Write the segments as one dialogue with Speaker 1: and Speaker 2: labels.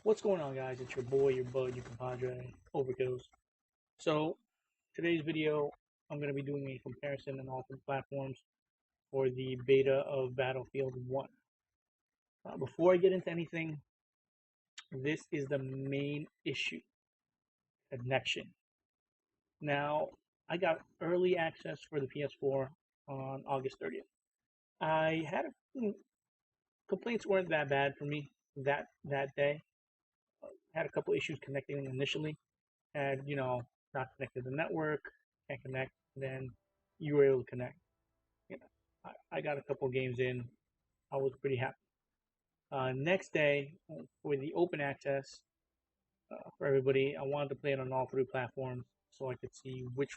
Speaker 1: What's going on, guys? It's your boy, your bud, your compadre, Overkills. So, today's video, I'm going to be doing a comparison on all three platforms for the beta of Battlefield 1. Before I get into anything, this is the main issue: connection. Now, I got early access for the PS4 on August 30th. I had complaints weren't that bad for me that day. Had a couple issues connecting initially. Had not connected to the network, can't connect. Then you were able to connect. You know, I got a couple games in. I was pretty happy. Next day for the open access for everybody, I wanted to play it on all three platforms so I could see which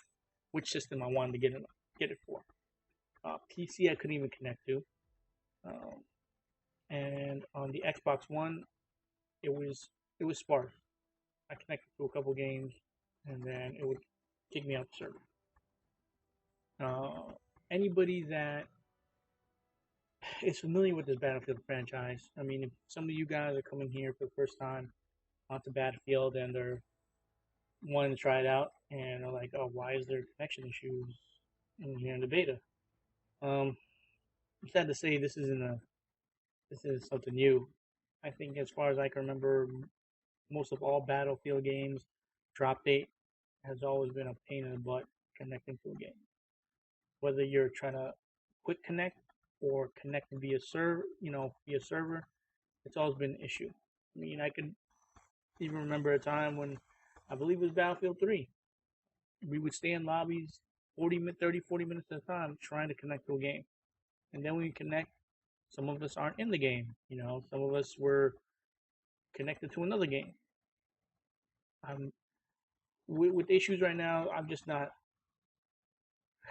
Speaker 1: system I wanted to get it for. PC I couldn't even connect to, um, and on the Xbox One it was sparse. I connected to a couple games, and then it would kick me out the server. Uh, Anybody that is familiar with this Battlefield franchise, I mean, if some of you guys are coming here for the first time onto Battlefield and they're wanting to try it out and are like, oh, why is there connection issues in here in the beta? Um, I'm sad to say this is something new. I think as far as I can remember, most of all Battlefield games, drop date has always been a pain in the butt connecting to a game. Whether you're trying to quick connect or connect via server, it's always been an issue. I mean, I could even remember a time when I believe it was Battlefield 3. We would stay in lobbies 40 minutes at a time trying to connect to a game. And then when we connect, some of us aren't in the game. Some of us were connected to another game. I'm with issues right now. I'm just not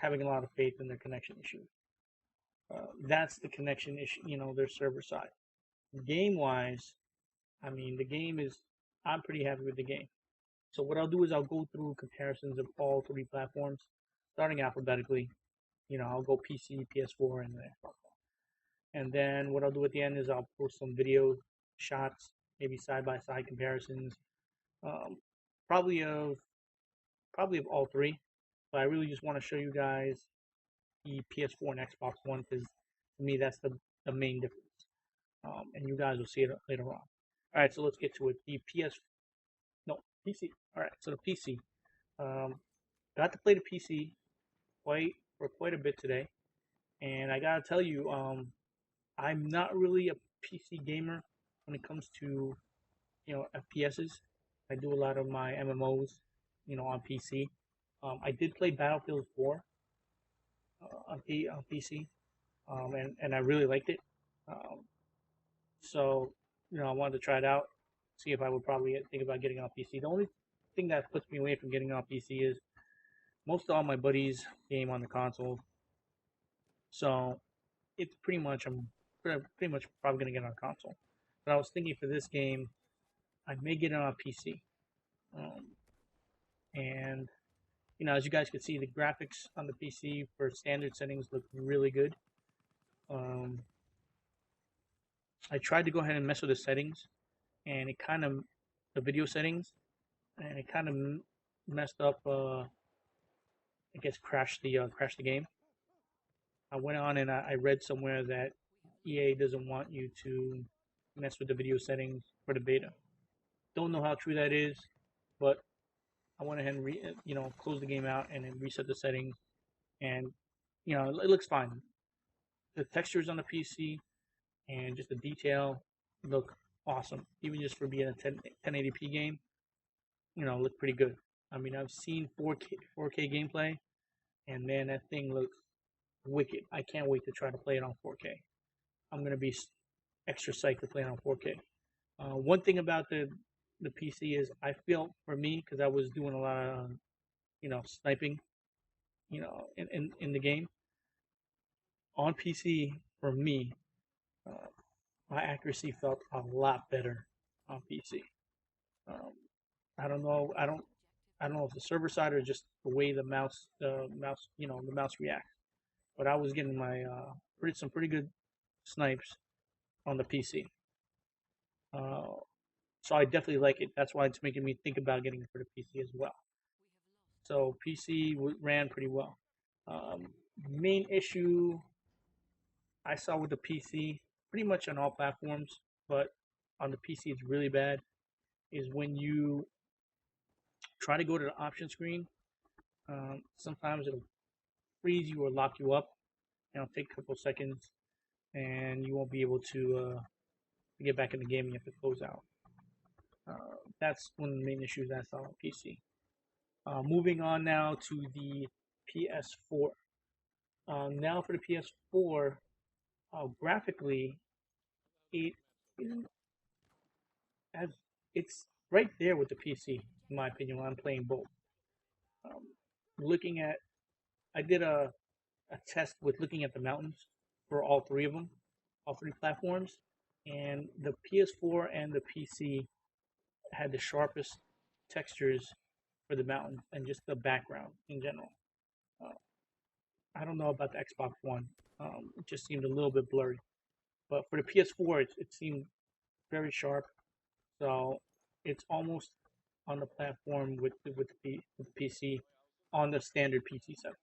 Speaker 1: having a lot of faith in their connection issue. That's the connection issue. Their server side. Game wise, I mean, the game is. I'm pretty happy with the game. So what I'll do is I'll go through comparisons of all three platforms, starting alphabetically. I'll go PC, PS4, and then Xbox One. And then what I'll do at the end is I'll post some video shots, maybe side by side comparisons, um, probably of probably of all three. But I really just want to show you guys the PS4 and Xbox One because to me that's the main difference. And you guys will see it later on. All right, so let's get to it. The PS no PC. All right, so the PC. Um, got to play the PC quite a bit today, and I gotta tell you, I'm not really a PC gamer when it comes to FPSs. I do a lot of my MMOs, on PC. I did play Battlefield 4 on PC, and I really liked it. Um, so I wanted to try it out, see if I would probably think about getting on PC. The only thing that puts me away from getting on PC is most of all my buddies game on the console, so it's pretty much pretty much probably gonna get on console. But I was thinking for this game, I may get it on PC. Um, and as you guys can see, the graphics on the PC for standard settings look really good. Um, I tried to go ahead and mess with the settings, and it kind of the video settings, and it kind of messed up. I guess crashed the game. I went on and I read somewhere that EA doesn't want you to mess with the video settings for the beta. Don't know how true that is, but I went ahead and close the game out and then reset the settings, and it looks fine. The textures on the PC and just the detail look awesome, even just for being a 1080p game. Look pretty good. I mean, I've seen 4K gameplay, and man, that thing looks wicked. I can't wait to try to play it on 4K. I'm gonna be extra psyched to play it on 4K. One thing about the PC is I feel for me because I was doing a lot of sniping, in the game on PC. For me, uh, my accuracy felt a lot better on PC. Um, I don't know. I don't know if the server side or just the way the mouse reacts. But I was getting my some pretty good snipes on the PC. Uh, So I definitely like it. That's why it's making me think about getting it for the PC as well. So PC ran pretty well. Main issue I saw with the PC, pretty much on all platforms, but on the PC it's really bad, is when you try to go to the option screen. Sometimes it'll freeze you or lock you up, and it'll take a couple seconds, and you won't be able to get back in the game, and you have to close out. That's one of the main issues I saw on PC. Moving on now to the PS4. Now for the PS4, graphically, it isn't as it's right there with the PC, in my opinion. When I'm playing both, um, looking at, I did a test with looking at the mountains for all three of them, all three platforms, and the PS4 and the PC had the sharpest textures for the mountains and just the background in general. Uh, I don't know about the Xbox One. It just seemed a little bit blurry. But for the PS4, it seemed very sharp. So it's almost on the platform with the PC on the standard PC set.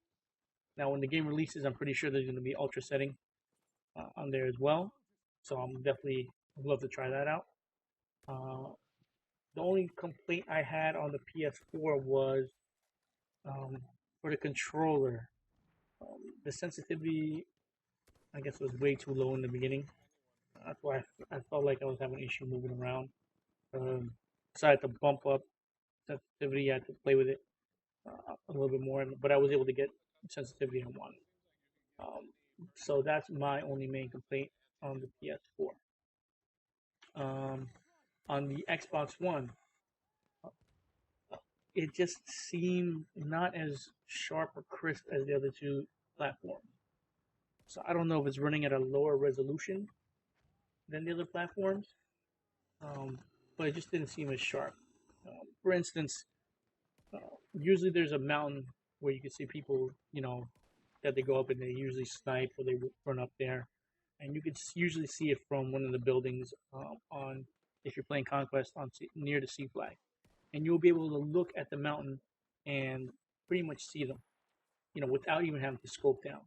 Speaker 1: Now, when the game releases, I'm pretty sure there's going to be ultra setting on there as well. So I'm definitely would love to try that out. Uh, the only complaint I had on the PS4 was um, for the controller. The sensitivity, I guess, was way too low in the beginning. That's why I felt like I was having an issue moving around. So I had to bump up sensitivity. I had to play with it a little bit more, but I was able to get sensitivity I wanted. Um, so that's my only main complaint on the PS4. Um, on the Xbox One, it just seemed not as sharp or crisp as the other two platforms. So I don't know if it's running at a lower resolution than the other platforms, um, but it just didn't seem as sharp. For instance, usually there's a mountain where you can see people, that they go up and they usually snipe or they run up there, and you can usually see it from one of the buildings on if you're playing Conquest on near the sea flag, and you'll be able to look at the mountain and pretty much see them, without even having to scope down.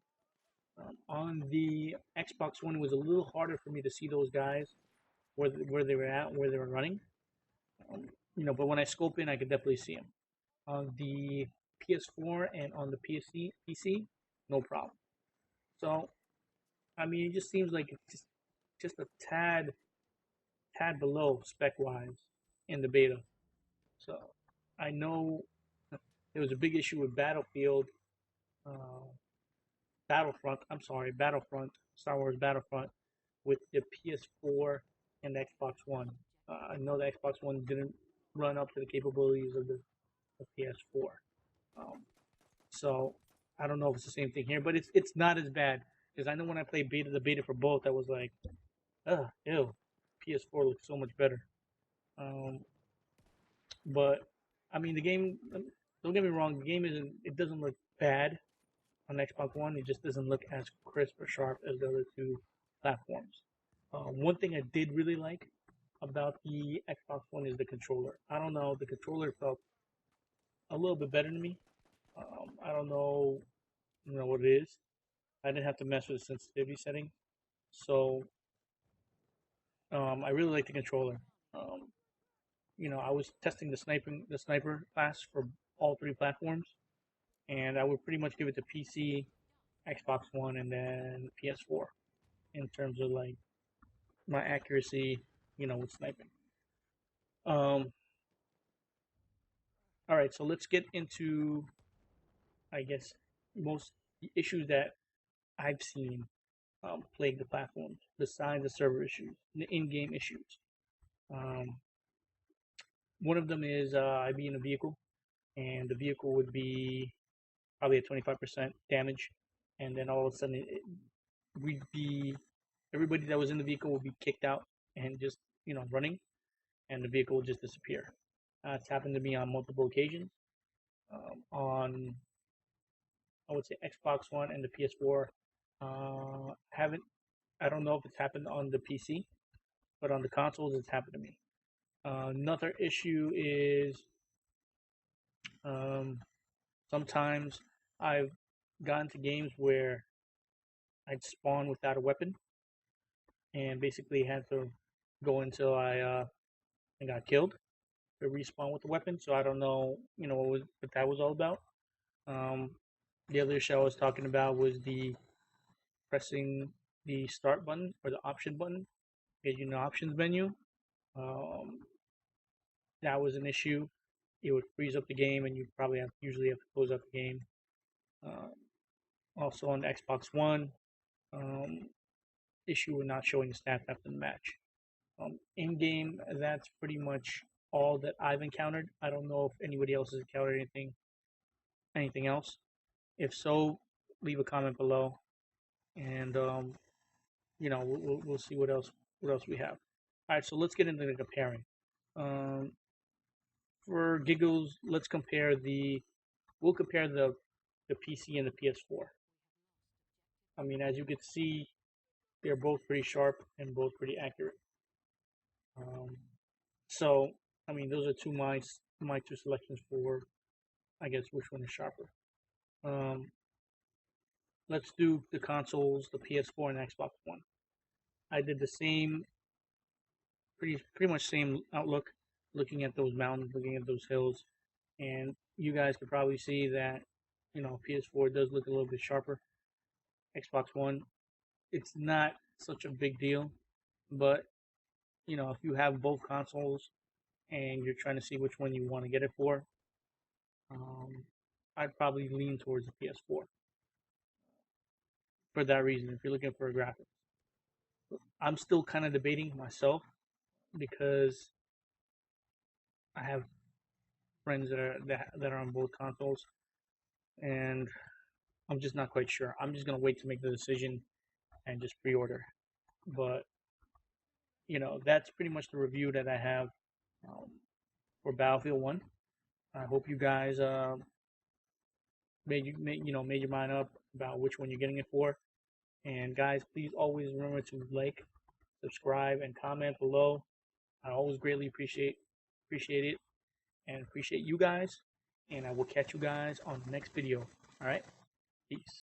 Speaker 1: On the Xbox One, it was a little harder for me to see those guys where they were at, where they were running. But when I scope in, I could definitely see them. On the PS4 and on the PC, no problem. So, I mean, it just seems like it's just a tad below spec wise in the beta. So, I know there was a big issue with uh, Battlefront, Star Wars Battlefront with the PS4 and the Xbox One. I know the Xbox One didn't run up to the capabilities of the PS4. Um, so I don't know if it's the same thing here, but it's not as bad because I know when I played the beta for both, I was like, ugh, ew, PS4 looks so much better. Um, but I mean, the game. Don't get me wrong, the game isn't. It doesn't look bad on Xbox One. It just doesn't look as crisp or sharp as the other two platforms. One thing I did really like about the Xbox One is the controller. I don't know, the controller felt a little bit better to me. I don't know, what it is. I didn't have to mess with the sensitivity setting, so I really like the controller. Um, I was testing the sniper class for all three platforms, and I would pretty much give it to PC, Xbox One, and then PS4 in terms of like my accuracy, with sniping. Um, all right, so let's get into, I guess, most issues that I've seen plague the platform besides the server issues, the in-game issues. Um, One of them is I'd be in a vehicle, and the vehicle would be probably at 25% damage, and then all of a sudden we'd be everybody that was in the vehicle would be kicked out and just running, and the vehicle would just disappear. It's happened to me on multiple occasions. On I would say Xbox One and the PS4. Haven't I don't know if it's happened on the PC, but on the consoles it's happened to me. Another issue is um, sometimes I've gotten to games where I'd spawn without a weapon and basically had to go until I got killed to respawn with the weapon. So I don't know, what that was all about. Um, the other issue I was talking about was the pressing the start button or the option button, get you in the options menu. Um, that was an issue. It would freeze up the game, and you probably usually have to close out the game. Um, Also on the Xbox One, um, issue with not showing the stats after the match. In game, that's pretty much all that I've encountered. I don't know if anybody else has encountered anything else. If so, leave a comment below, and we'll see what else we have. All right, so let's get into the comparing. Um, for giggles, we'll compare the PC and the PS4. I mean, as you can see, they're both pretty sharp and both pretty accurate. Um, so, I mean, those are my two selections for, I guess, which one is sharper. Um, let's do the consoles, the PS4 and Xbox One. I did the same, pretty much same outlook, looking at those mountains, looking at those hills, and you guys could probably see that, PS4 does look a little bit sharper. Xbox One, it's not such a big deal, but if you have both consoles and you're trying to see which one you want to get it for, um, I'd probably lean towards the PS4 for that reason. If you're looking for a graphic, I'm still kind of debating myself because I have friends that are on both consoles, and I'm just not quite sure. I'm just gonna wait to make the decision and just pre-order. But that's pretty much the review that I have um, for Battlefield One. I hope you guys made your mind up about which one you're getting it for. And guys, please always remember to like, subscribe, and comment below. I always greatly appreciate it and appreciate you guys. And I will catch you guys on the next video. All right, peace.